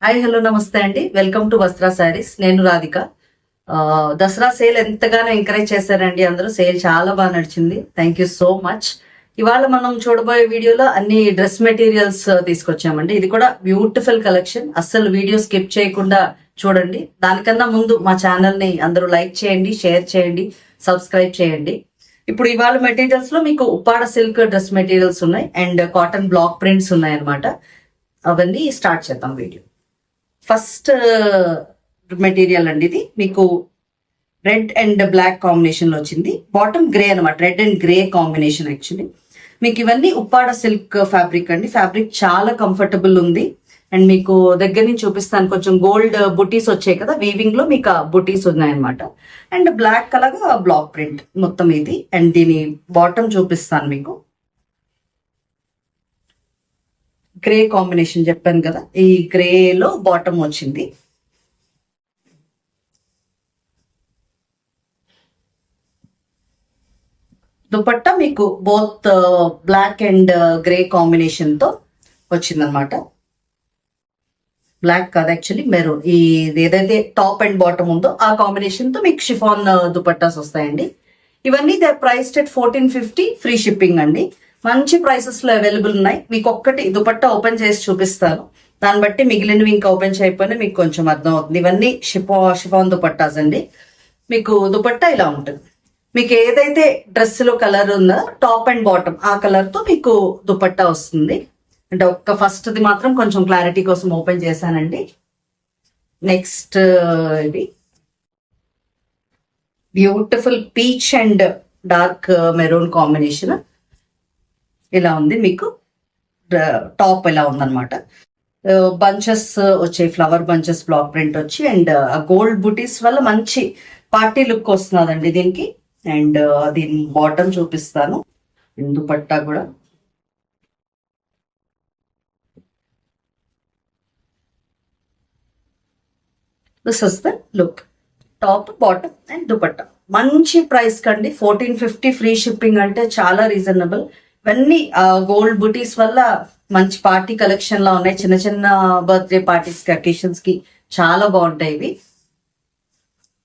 Hi hello నమస్తే అండి. Welcome to Vastra saris. నేను రాధిక. దసరా సేల్ ఎంతగానో ఎంకరేజ్ చేశారండి అందరూ. సేల్ చాలా బాగా నడిచింది. Thank you so much. ఇవాళ మనం చూడబోయే వీడియోలో అన్ని డ్రెస్ మెటీరియల్స్ తీసుకొచ్చామండి. ఇది కూడా బ్యూటిఫుల్ కలెక్షన్. అస్సలు వీడియో స్కిప్ చేయకుండా చూడండి. దానికన్నా ముందు మా ఛానల్ ని అందరూ లైక్ చేయండి, షేర్ చేయండి, సబ్స్క్రైబ్ చేయండి. ఇప్పుడు ఇవాళ మెటీరియల్స్ లో మీకు ఉప్పాడ సిల్క్ డ్రెస్ మెటీరియల్స్ ఉన్నాయి అండ్ కాటన్ బ్లాక్ ప్రింట్స్ ఉన్నాయి అనమాట. అవన్నీ స్టార్ట్ చేద్దాం వీడియో. ఫస్ట్ మెటీరియల్ అండి, ఇది మీకు రెడ్ అండ్ బ్లాక్ కాంబినేషన్ లో వచ్చింది. బాటమ్ గ్రే అనమాట, red and grey combination. Actually మీకు ఇవన్నీ ఉప్పాడ సిల్క్ ఫ్యాబ్రిక్ అండి. ఫ్యాబ్రిక్ చాలా కంఫర్టబుల్ ఉంది అండ్ మీకు దగ్గర నుంచి చూపిస్తాను. కొంచెం గోల్డ్ బుటీస్ వచ్చాయి కదా, వీవింగ్ లో మీకు బుటీస్ ఉన్నాయన్నమాట. And black colour black print మొత్తం ఇది. అండ్ దీని బాటమ్ చూపిస్తాను మీకు. గ్రే కాంబినేషన్ చెప్పాను కదా, ఈ గ్రేలో బాటమ్ వచ్చింది. దుపట్టా మీకు both black and grey combination తో వచ్చిందనమాట. బ్లాక్ కాదు, యాక్చువల్లీ మెరూన్. ఈ ఏదైతే టాప్ అండ్ బాటమ్ ఉందో ఆ కాంబినేషన్ తో మీకు షిఫాన్ దుపట్టాస్ వస్తాయండి. ఇవన్నీ they priced at 1450, free shipping అండి. మంచి ప్రైసెస్ లో అవైలబుల్ ఉన్నాయి. మీకు ఒక్కటి దుపట్టా ఓపెన్ చేసి చూపిస్తాను, దాన్ని బట్టి మిగిలినవి ఇంకా ఓపెన్ చేయకపోయినా మీకు కొంచెం అర్థం అవుతుంది. ఇవన్నీ షిఫాన్ దుపట్టాస్ అండి. మీకు దుపట్టా ఇలా ఉంటుంది. మీకు ఏదైతే డ్రెస్ లో కలర్ ఉందో టాప్ అండ్ బాటమ్ ఆ కలర్ తో మీకు దుపట్టా వస్తుంది. అంటే ఒక్క ఫస్ట్ ది మాత్రం కొంచెం క్లారిటీ కోసం ఓపెన్ చేశానండి. నెక్స్ట్ ఇది beautiful peach and dark maroon combination. ఇలా ఉంది మీకు. టాప్ ఇలా ఉందన్నమాట. బంచెస్ వచ్చాయి, ఫ్లవర్ బంచెస్ బ్లాక్ ప్రింట్ వచ్చి అండ్ గోల్డ్ బుటీస్ వల్ల మంచి పార్టీ లుక్ వస్తున్నదండి దీనికి. అండ్ దీని బాటమ్ చూపిస్తాను. దుపట్టా కూడా this is the look. Top, bottom and dupatta. మంచి ప్రైస్ కండి. 1450 ఫ్రీ షిప్పింగ్ అంటే చాలా రీజనబుల్. ఇవన్నీ గోల్డ్ బుటీస్ వల్ల మంచి పార్టీ కలెక్షన్ లా ఉన్నాయి. చిన్న చిన్న బర్త్డే పార్టీస్ కి, అకేషన్స్ కి చాలా బాగుంటాయి ఇవి.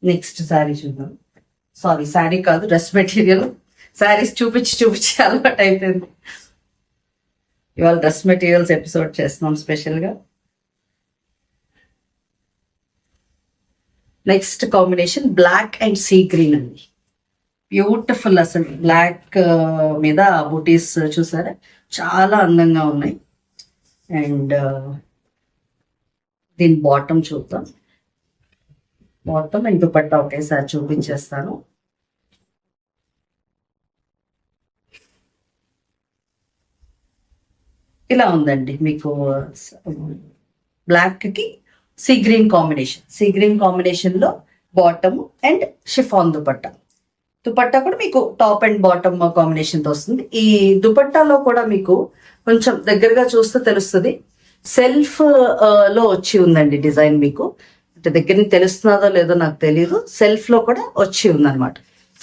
నెక్స్ట్ శారీ చూద్దాం. సారీ, శారీ కాదు, డ్రెస్ మెటీరియల్. శారీస్ చూపించి అలవాటు అయిపోయింది. ఇవాళ డ్రెస్ మెటీరియల్స్ ఎపిసోడ్ చేస్తున్నాం స్పెషల్ గా. Next combination black and sea green అండి. బ్యూటిఫుల్. అసలు బ్లాక్ మీద బూటీస్ చూసారా, చాలా అందంగా ఉన్నాయి. అండ్ దీని బాటమ్ చూద్దాం. బాటమ్ అండ్ దుపట్టా ఒకేసారి చూపించేస్తాను. ఇలా ఉందండి మీకు. బ్లాక్ కి sea green combination. Sea green combination లో bottom and chiffon dupatta. Dupatta కూడా మీకు టాప్ అండ్ బాటమ్ కాంబినేషన్ తో వస్తుంది. ఈ దుపట్టాలో కూడా మీకు కొంచెం దగ్గరగా చూస్తే తెలుస్తుంది, సెల్ఫ్ లో వచ్చి ఉందండి డిజైన్. మీకు అంటే దగ్గర నుంచి తెలుస్తున్నదో లేదో నాకు తెలియదు, సెల్ఫ్ లో కూడా వచ్చి ఉందన్నమాట.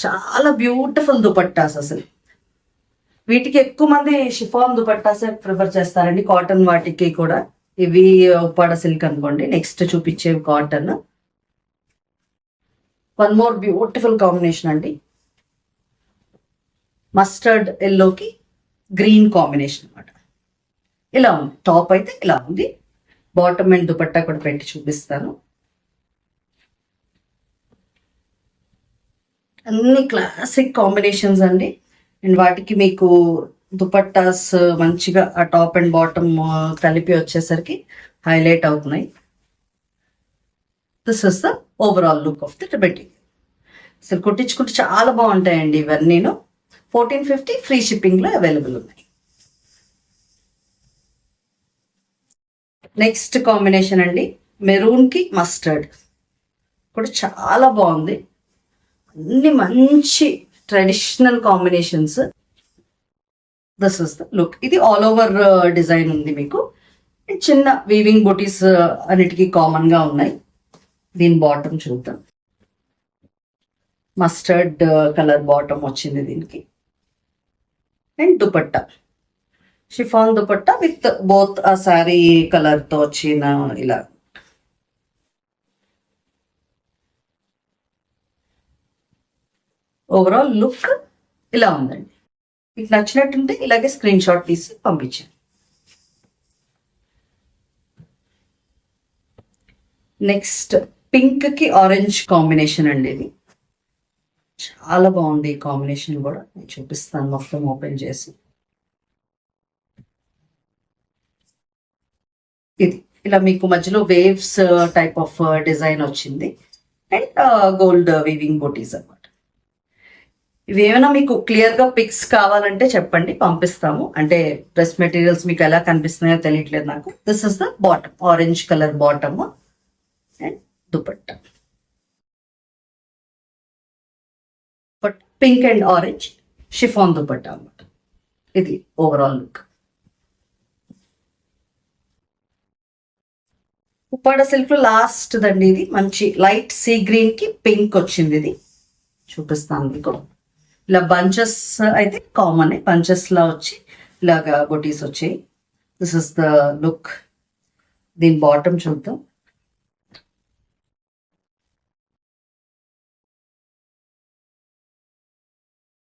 చాలా బ్యూటిఫుల్ దుపట్టాస్. అసలు వీటికి ఎక్కువ మంది షిఫాన్ దుపట్టాసే ప్రిఫర్ చేస్తారండి, కాటన్ వాటికి కూడా. ఇవి ఉప్పాడ సిల్క్ అనుకోండి. నెక్స్ట్ చూపించేవి cotton. One more beautiful combination అండి. మస్టర్డ్ ఎల్లోకి గ్రీన్ కాంబినేషన్ అనమాట. ఇలా ఉంది. టాప్ అయితే ఇలా ఉంది. బాటమ్ అండ్ దుపట్టా కూడా పెట్టి చూపిస్తాను. అన్ని క్లాసిక్ కాంబినేషన్స్ అండి. అండ్ వాటికి మీకు దుపట్టాస్ మంచిగా ఆ టాప్ అండ్ బాటమ్ కలిపి వచ్చేసరికి హైలైట్ అవుతున్నాయి. This is the overall look of the material. అసలు కుట్టించుకుంటే చాలా బాగుంటాయండి ఇవన్నీను. 1450 ఫ్రీ షిప్పింగ్ లో అవైలబుల్ ఉన్నాయి. నెక్స్ట్ కాంబినేషన్ అండి, మెరూన్ కి మస్టర్డ్ కూడా చాలా బాగుంది. అన్ని మంచి traditional combinations. This is the look. ఇది ఆల్ ఓవర్ డిజైన్ ఉంది మీకు. చిన్న వీవింగ్ బొటీస్ అన్నిటికీ కామన్ గా ఉన్నాయి. దీని బాటమ్ చూద్దాం. మస్టర్డ్ కలర్ బాటమ్ వచ్చింది దీనికి. And dupatta chiffon dupatta with both ఆ శారీ కలర్ తో వచ్చిన ఇలా ఓవరాల్ లుక్ ఇలా ఉందండి. మీకు నచ్చినట్టుంటే ఇలాగే స్క్రీన్ షాట్ తీసి పంపించాను. నెక్స్ట్ పింక్ కి ఆరెంజ్ కాంబినేషన్ అండి. ఇది చాలా బాగుంది. ఈ కాంబినేషన్ కూడా నేను చూపిస్తాను మొత్తం ఓపెన్ చేసి. ఇది ఇలా మీకు మధ్యలో వేవ్స్ టైప్ ఆఫ్ డిజైన్ వచ్చింది అండ్ గోల్డ్ వీవింగ్ బూటీస్ అన్నమాట. ఇవి ఏమైనా మీకు క్లియర్ గా పిక్స్ కావాలంటే చెప్పండి, పంపిస్తాము. అంటే డ్రెస్ మెటీరియల్స్ మీకు ఎలా కనిపిస్తున్నాయో తెలియట్లేదు నాకు. This is the bottom, orange colour bottom and dupatta. But pink and orange chiffon dupatta అన్నమాట. ఇది ఓవరాల్ లుక్. ఉప్పాడ సిల్క్ లో లాస్ట్ దండి ఇది. మంచి లైట్ సీ గ్రీన్ కి పింక్ వచ్చింది. ఇది చూపిస్తాను మీకు. ఇలా బంచెస్ అయితే కామన్, బంచెస్ లా వచ్చి ఇలాగా బొటీస్ వచ్చాయి. This is the look. దీని బాటమ్ చూద్దాం.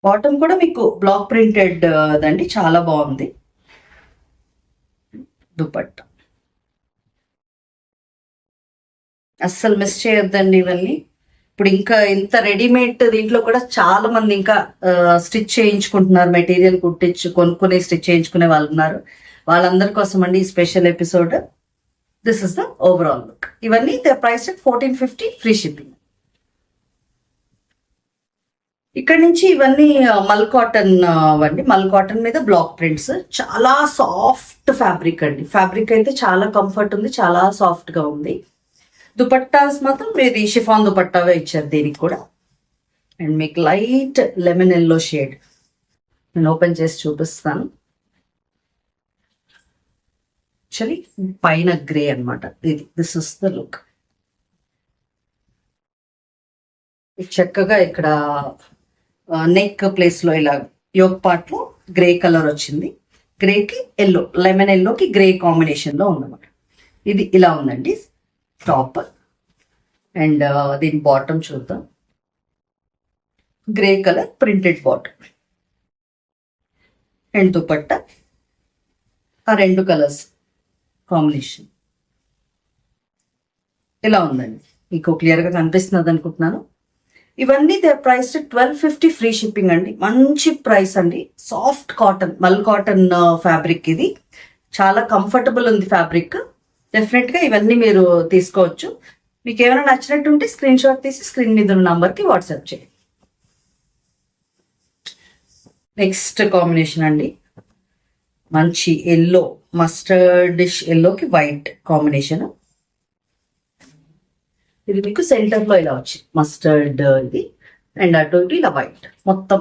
బాటమ్ కూడా మీకు బ్లాక్ ప్రింటెడ్ దండి, చాలా బాగుంది. దుపట్టా అస్సలు మిస్ చేయొద్దండి ఇవన్నీ. ఇప్పుడు ఇంకా ఇంత రెడీమేడ్ దీంట్లో కూడా చాలా మంది ఇంకా స్టిచ్ చేయించుకుంటున్నారు, మెటీరియల్ కొనుక్కునే స్టిచ్ చేయించుకునే వాళ్ళు ఉన్నారు. వాళ్ళందరి కోసం అండి ఈ special episode. This is the overall look. ఇవన్నీ ప్రైస్ 1450 ఫ్రీ షిప్పింగ్. ఇక్కడ నుంచి ఇవన్నీ మల్ కాటన్ అండి. మల్ కాటన్ మీద బ్లాక్ ప్రింట్స్. చాలా సాఫ్ట్ ఫ్యాబ్రిక్ అండి. ఫ్యాబ్రిక్ అయితే చాలా కంఫర్ట్ ఉంది, చాలా సాఫ్ట్ గా ఉంది. దుపట్టాస్ మాత్రం మీది షిఫాన్ దుపట్టావే ఇచ్చారు దీనికి కూడా. అండ్ మీకు లైట్ లెమన్ ఎల్లో షేడ్ నేను ఓపెన్ చేసి చూపిస్తాను. యాక్చువల్లీ పైన గ్రే అనమాట ఇది. This is the look. చక్కగా ఇక్కడ నెక్ ప్లేస్ లో ఇలా యోక్ పార్ట్ లో గ్రే కలర్ వచ్చింది. గ్రేకి ఎల్లో, లెమన్ ఎల్లోకి గ్రే కాంబినేషన్ లో ఉందన్నమాట. ఇది ఇలా ఉందండి టాప్. అండ్ దీని బాటమ్ చూద్దాం. Grey colour printed bottom and dupatta ఆ రెండు కలర్స్ కాంబినేషన్ ఇలా ఉందండి. మీకు క్లియర్ గా కనిపిస్తున్నది అనుకుంటున్నాను. ఇవన్నీ దే ప్రైస్ 1250 ఫ్రీ షిప్పింగ్ అండి. మంచి ప్రైస్ అండి. సాఫ్ట్ కాటన్, మల్ కాటన్ ఫ్యాబ్రిక్. ఇది చాలా కంఫర్టబుల్ ఉంది ఫ్యాబ్రిక్. డెఫినెట్ గా ఇవన్నీ మీరు తీసుకోవచ్చు. మీకు ఏమైనా నచ్చినట్టు ఉంటే స్క్రీన్ షాట్ తీసి స్క్రీన్ మీద ఉన్న నంబర్కి వాట్సాప్ చేయండి. నెక్స్ట్ కాంబినేషన్ అండి. మంచి ఎల్లో, మస్టర్డిష్ ఎల్లోకి వైట్ కాంబినేషన్. ఇది మీకు సెంటర్ లో ఇలా వచ్చింది మస్టర్డ్ ఇది, అండ్ అటు ఇటు ఇలా వైట్, మొత్తం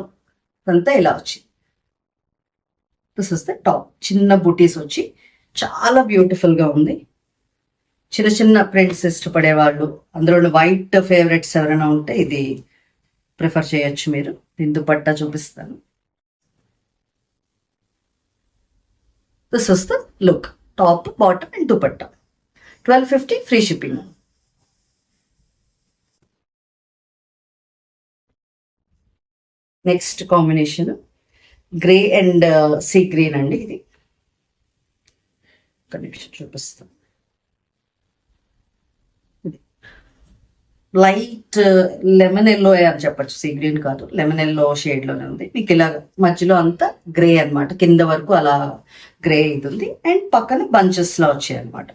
అంతా ఇలా వచ్చింది. This is the top. చిన్న బుటీస్ వచ్చి చాలా బ్యూటిఫుల్ గా ఉంది. చిన్న చిన్న ప్రింట్స్ ఇష్టపడే వాళ్ళు, అందులో వైట్ ఫేవరెట్స్ ఎవరైనా ఉంటే ఇది ప్రిఫర్ చేయొచ్చు మీరు. దీని దుపట్టా చూపిస్తాను. This is the look. Top, bottom and dupatta. 1250 free shipping. Next combination grey and sea green అండి. ఇది ఒక నిమిషం చూపిస్తాను. లైట్ లెమన్ ఎల్లో అని చెప్పచ్చు, సీ గ్రీన్ కాదు, లెమన్ ఎల్లో షేడ్ లోనే ఉంది. మీకు ఇలా మధ్యలో అంతా గ్రే అనమాట, కింద వరకు అలా గ్రే ఇది ఉంది. అండ్ పక్కన బంచెస్ లా వచ్చాయి అనమాట.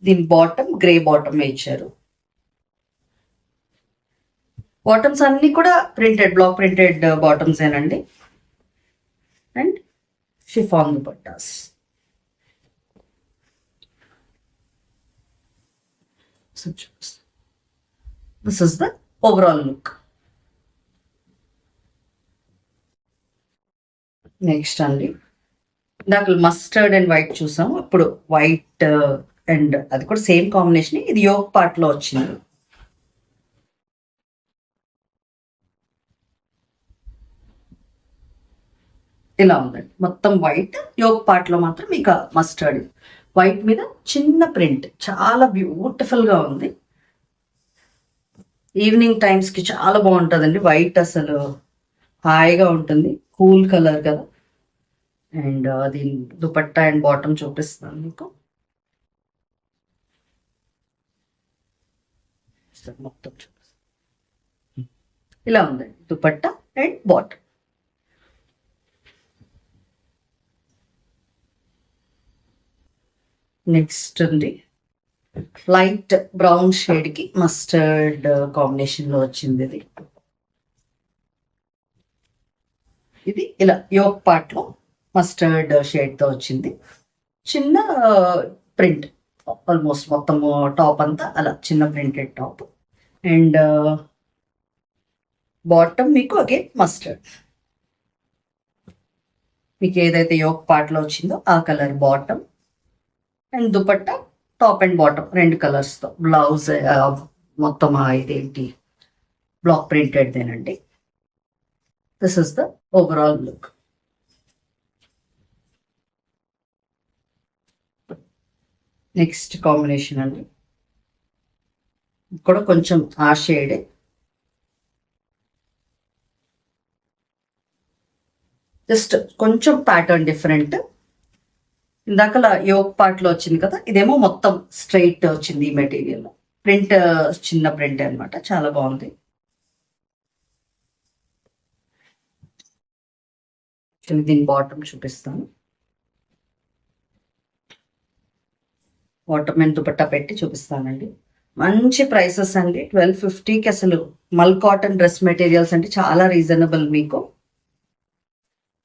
దీని బాటమ్ గ్రే బాటమ్ ఇచ్చారు. బాటమ్స్ అన్ని కూడా ప్రింటెడ్, బ్లాక్ ప్రింటెడ్ బాటమ్స్ ఏనండి. And chiffon dupattas. This is the overall look. Next అండి, ఇందాక మస్టర్డ్ అండ్ వైట్ చూసాము, ఇప్పుడు వైట్ అండ్ అది కూడా సేమ్ కాంబినేషన్. ఇది యోక్ పార్ట్ లో వచ్చింది. ఇలా ఉందండి మొత్తం వైట్. యోక్ పార్ట్ లో మాత్రం ఇక మస్టర్డ్. వైట్ మీద చిన్న ప్రింట్, చాలా బ్యూటిఫుల్ గా ఉంది. ఈవినింగ్ టైమ్స్ కి చాలా బాగుంటుందండి. వైట్ అసలు హాయిగా ఉంటుంది, కూల్ కలర్ కదా. అండ్ దీని దుపట్టా అండ్ బాటమ్ చూపిస్తాను మీకు. మొత్తం చూపిస్తాను. ఇలా ఉందండి దుపట్టా అండ్ బాటమ్. నెక్స్ట్ ఉంది లైట్ బ్రౌన్ షేడ్ కి మస్టర్డ్ కాంబినేషన్ లో వచ్చింది ఇది. ఇది ఇలా యోక్ పార్ట్ లో మస్టర్డ్ షేడ్ తో వచ్చింది. చిన్న ప్రింట్, ఆల్మోస్ట్ మొత్తం టాప్ అంతా అలా చిన్న ప్రింటెడ్ టాప్. అండ్ బాటమ్ మీకు అగైన్ మస్టర్డ్, మీకు ఏదైతే యోక్ పార్ట్ లో వచ్చిందో ఆ colour bottom. And dupatta top and bottom రెండు కలర్స్ తో. బ్లౌజ్ మొత్తం ఇదేంటి బ్లాక్ ప్రింటెడ్ దేనండి. This is the overall look. Next combination అండి, కూడా కొంచెం ఆ షేడే. జస్ట్ కొంచెం ప్యాటర్న్ డిఫరెంట్. ఇందాకలా యోక్ పార్ట్ లో వచ్చింది కదా, ఇదేమో మొత్తం స్ట్రైట్ వచ్చింది ఈ మెటీరియల్. ప్రింట్ చిన్న ప్రింట్ అనమాట, చాలా బాగుంది. దీని బాటమ్ చూపిస్తాను. బాటమ్ అండ్ దుపట్టా పెట్టి చూపిస్తానండి. మంచి ప్రైసెస్ అండి, 1250కి అసలు మల్ కాటన్ డ్రెస్ మెటీరియల్స్ అంటే చాలా రీజనబుల్ మీకు.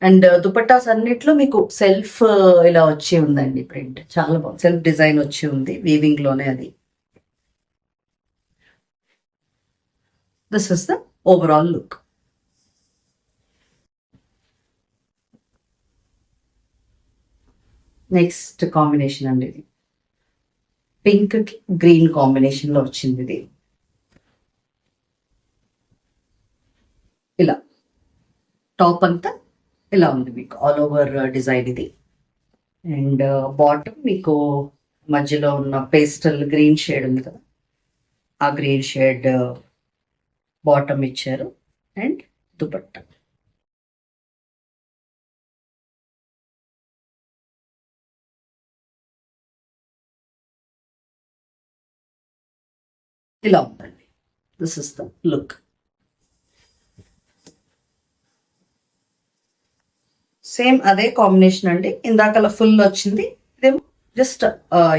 అండ్ దుపట్టాస్ అన్నిట్లో మీకు సెల్ఫ్ ఇలా వచ్చి ఉందండి ప్రింట్, చాలా బాగుంది. సెల్ఫ్ డిజైన్ వచ్చి ఉంది వీవింగ్ లోనే అది. This is the overall look. Next combination అండి, ఇది పింక్ కి గ్రీన్ కాంబినేషన్ లో వచ్చింది ఇది. ఇలా టాప్ అంతా ఇలా ఉంది మీకు, ఆల్ ఓవర్ డిజైన్ ఇది. అండ్ బాటమ్ మీకు మధ్యలో ఉన్న పేస్టల్ గ్రీన్ షేడ్ ఉంది కదా, ఆ గ్రీన్ షేడ్ బాటమ్ ఇచ్చారు. అండ్ దుపట్టా ఇలా ఉందండి. This is the look. Same అదే కాంబినేషన్ అండి, ఇందాకలా ఫుల్ వచ్చింది, ఇదేమో జస్ట్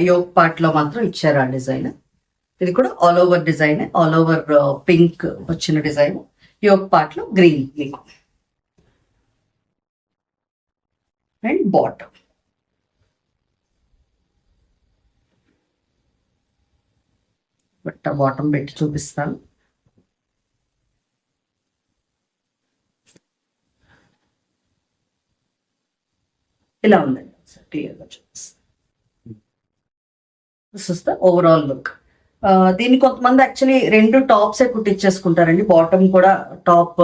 యోక్ పార్ట్ లో మాత్రం ఇచ్చారు ఆ డిజైన్. ఇది కూడా all over design, all over pink వచ్చిన డిజైన్, యోక్ పార్ట్ లో గ్రీన్ మీకు. అండ్ బాటమ్ బట్ బాటమ్ పెట్టి చూపిస్తాను. ఇలా ఉందండి, క్లియర్గా చూపిస్తాను. This is the overall look. దీన్ని కొంతమంది యాక్చువల్లీ రెండు టాప్సే కుట్టించేసుకుంటారండి, బాటమ్ కూడా టాప్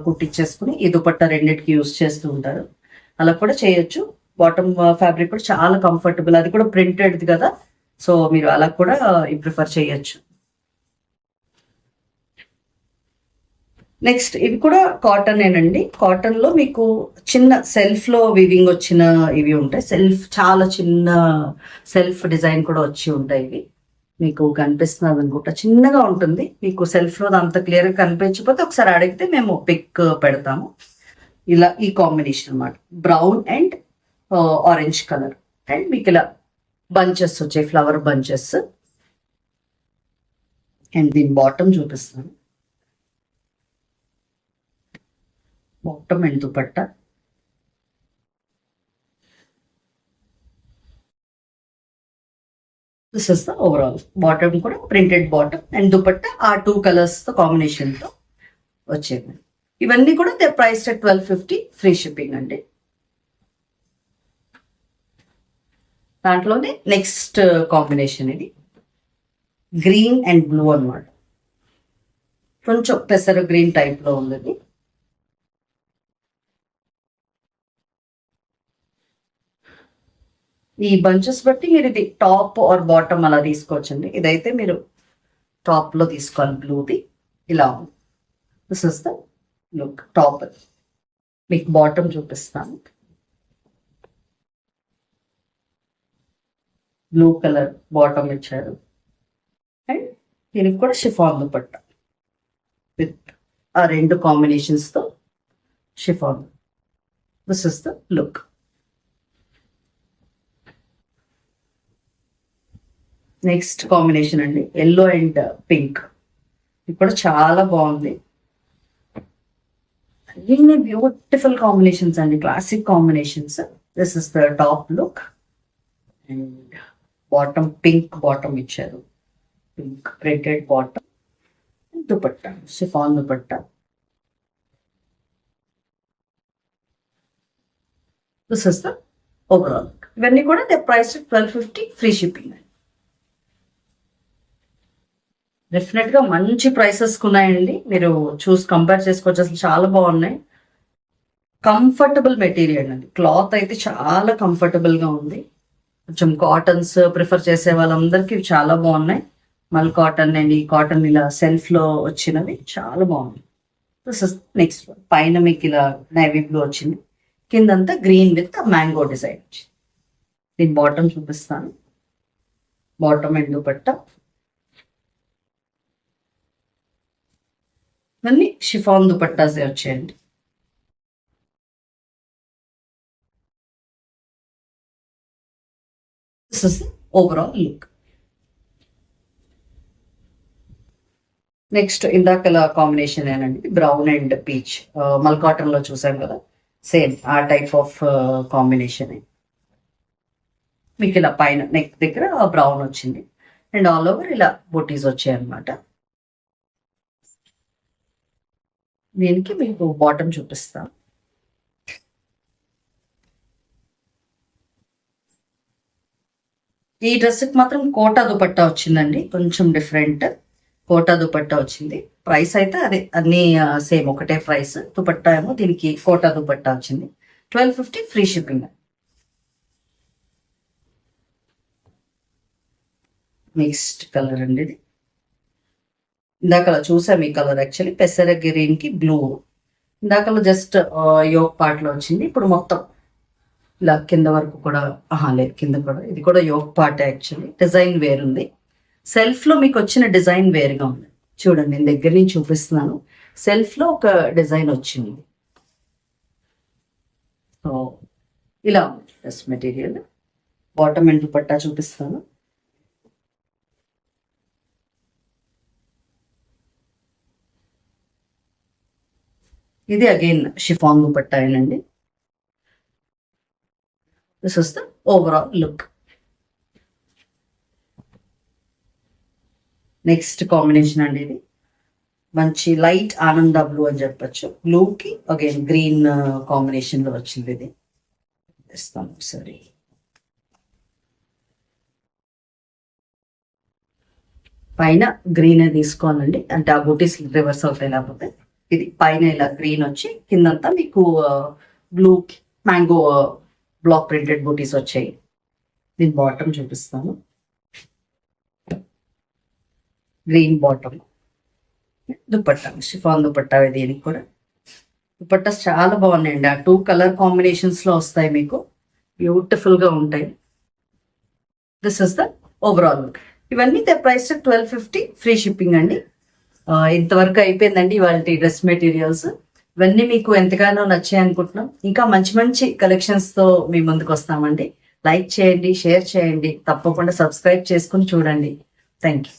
కుట్టించేసుకుని ఈ దుపట్టా రెండింటికి యూస్ చేస్తూ ఉంటారు. అలా కూడా చేయొచ్చు. బాటమ్ ఫ్యాబ్రిక్ కూడా చాలా కంఫర్టబుల్, అది కూడా ప్రింటెడ్ కదా, సో మీరు అలా కూడా ప్రిఫర్ చేయొచ్చు. నెక్స్ట్ ఇవి కూడా కాటన్ ఏనండి. కాటన్ లో మీకు చిన్న సెల్ఫ్ లో వివింగ్ వచ్చిన ఇవి ఉంటాయి. సెల్ఫ్ చాలా చిన్న సెల్ఫ్ డిజైన్ కూడా వచ్చి ఉంటాయి. ఇవి మీకు కనిపిస్తున్నది అనుకుంటా, చిన్నగా ఉంటుంది. మీకు సెల్ఫ్ లో అంత క్లియర్ గా కనిపించకపోతే ఒకసారి అడిగితే మేము పిక్ పెడతాము. ఇలా ఈ కాంబినేషన్ అన్నమాట, brown and orange colour. And మీకు ఇలా బంచెస్ వచ్చాయి, ఫ్లవర్ బంచెస్. అండ్ దీని బాటమ్ చూపిస్తాను. Bottom and dupatta. This is the overall. Bottom కూడా ప్రింటెడ్ బాటమ్ అండ్ దుపట్టా ఆ టూ కలర్స్ తో కాంబినేషన్ తో వచ్చేది. ఇవన్నీ కూడా they price at 1250, free shipping అండి. దాంట్లోనే నెక్స్ట్ కాంబినేషన్ ఇది గ్రీన్ అండ్ బ్లూ అన్నమాట, కొంచెం పెసర గ్రీన్ టైప్ లో ఉంది. ఈ బంచెస్ బట్టి మీరు ఇది టాప్ ఆర్ బాటమ్ అలా తీసుకోవచ్చండి. ఇదైతే మీరు టాప్ లో తీసుకోవాలి బ్లూది. ఇలా ఉంది. This is the look. Top మీకు బాటమ్ చూపిస్తాను. బ్లూ కలర్ బాటమ్ ఇచ్చారు అండ్ దీనికి కూడా షిఫాన్ దుపట్టా విత్ ఆ రెండు కాంబినేషన్స్ తో chiffon. This is the look. Next combination అండి ఎల్లో అండ్ పింక్. ఇది కూడా చాలా బాగుంది. ఇన్ని బ్యూటిఫుల్ కాంబినేషన్స్ అండి, classic combinations. This is the top look and bottom pink bottom ఇచ్చారు. Pink printed bottom, dupatta chiffon dupatta. This is the overall. ఇవన్నీ కూడా they price 1250 free shipping. Definite గా మంచి ప్రైసెస్ ఉన్నాయండి, మీరు చూసి కంపేర్ చేసుకోవచ్చు. అసలు చాలా బాగున్నాయి. కంఫర్టబుల్ మెటీరియల్ అండి, క్లాత్ అయితే చాలా కంఫర్టబుల్ గా ఉంది. కొంచెం కాటన్స్ ప్రిఫర్ చేసే వాళ్ళందరికీ ఇవి చాలా బాగున్నాయి. మల్ కాటన్ అండి, కాటన్ ఇలా సెల్ఫ్ లో వచ్చినవి చాలా బాగున్నాయి. నెక్స్ట్ పైన మీకు ఇలా నేవీ బ్లూ వచ్చింది, కిందంతా గ్రీన్ విత్ మ్యాంగో డిజైన్ వచ్చింది. దీని బాటమ్ చూపిస్తాను. బాటమ్ అండ్ దుపట్టా ఇవన్నీ షిఫాన్ దుపట్టాసే వచ్చాయండి. This is overall look. Next ఇందాకల కాంబినేషన్ ఏనండి, బ్రౌన్ అండ్ పీచ్. మల్ కాటన్ లో చూసాం కదా, సేమ్ ఆ టైప్ ఆఫ్ కాంబినేషన్. మీకు ఇలా పైన నెక్ దగ్గర బ్రౌన్ వచ్చింది అండ్ ఆల్ ఓవర్ ఇలా బొటీస్ వచ్చాయి అనమాట. దీనికి మీకు బాటమ్ చూపిస్తా. ఈ డ్రెస్కి మాత్రం కోటా దుపట్టా వచ్చిందండి, కొంచెం డిఫరెంట్. కోటా దుపట్టా వచ్చింది. ప్రైస్ అయితే అదే అన్ని సేమ్ ఒకటే ప్రైస్. దుపట్టా ఏమో దీనికి కోటా దుపట్టా వచ్చింది. 1250 ఫ్రీ షిప్పింగ్. నెక్స్ట్ కలర్ అండి ఇది. ఇందాకలా చూసాం ఈ కలర్, యాక్చువల్లీ పెసర గ్రీన్ కి బ్లూ. ఇందాకలా జస్ట్ యోగ్ పార్ట్ లో వచ్చింది, ఇప్పుడు మొత్తం ఇలా కింద వరకు కూడా లేదు, కింద కూడా ఇది కూడా యోగ్ పార్ట్. యాక్చువల్లీ డిజైన్ వేరుంది, సెల్ఫ్ లో మీకు వచ్చిన డిజైన్ వేరుగా ఉంది. చూడండి నేను దగ్గర నుంచి చూపిస్తున్నాను. సెల్ఫ్ లో ఒక డిజైన్ వచ్చింది. సో ఇలా ఉంది dress material. Bottom and dupatta చూపిస్తాను. ఇది అగైన్ షిఫాన్ దుపట్టా అండి. This is the overall look. Next combination అండి ఇది మంచి లైట్ ఆనంద బ్లూ అని చెప్పచ్చు. బ్లూ కి అగైన్ గ్రీన్ కాంబినేషన్ లో వచ్చింది. ఇది ఇస్తాను ఒకసారి. పైన గ్రీన్ తీసుకోవాలండి, అంటే ఆ బూటీస్ రివర్స్ అవుతాయి, లేకపోతే ఇది పైన ఇలా గ్రీన్ వచ్చి కిందంతా మీకు బ్లూ మ్యాంగో బ్లాక్ ప్రింటెడ్ బూటీస్ వచ్చాయి. దీని బాటమ్ చూపిస్తాను. Green bottom, dupatta chiffon dupatta. దీనికి కూడా దుపట్టాస్ చాలా బాగున్నాయండి, ఆ 2 కలర్ కాంబినేషన్స్ లో వస్తాయి, మీకు బ్యూటిఫుల్ గా ఉంటాయి. This is the overall look. ఇవన్నీ ద ప్రైస్ 1250 ఫ్రీ షిప్పింగ్ అండి. ఇంతవరకు అయిపోయిందండి ఇవాళ డ్రెస్ మెటీరియల్స్. ఇవన్నీ మీకు ఎంతగానో నచ్చాయి అనుకుంటున్నాం. ఇంకా మంచి మంచి కలెక్షన్స్ తో మీ ముందుకు వస్తామండి. లైక్ చేయండి, షేర్ చేయండి, తప్పకుండా సబ్స్క్రైబ్ చేసుకుని చూడండి. Thank you.